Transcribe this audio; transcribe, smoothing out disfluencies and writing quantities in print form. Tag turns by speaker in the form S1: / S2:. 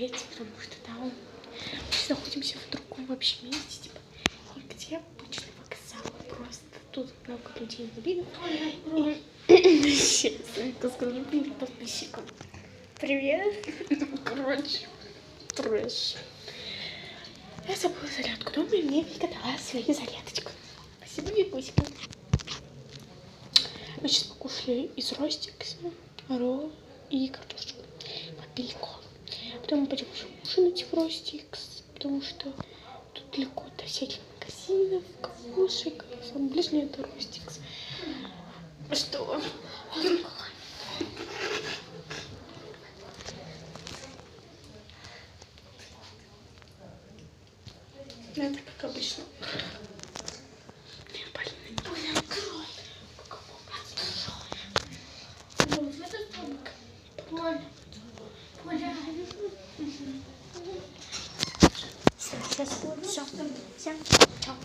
S1: смотреть, потому что там мы находимся в другом вообще месте, типа, где обычно вокзал, просто тут много людей инвалидов. Сейчас я скажу привет подписчикам. Привет. Короче, трэш. Я забыла зарядку дома, и мне Вика дала свою зарядочку. Спасибо, Викуська. Мы сейчас покушали из Ростикса ролл и картошку. Попили колу. Потом мы пойдем ужинать в Ростикс, потому что тут далеко до всяких магазинов, кафешек. Самый ближний это Ростикс. Что? Это как обычно. Сейчас все. Всем чао.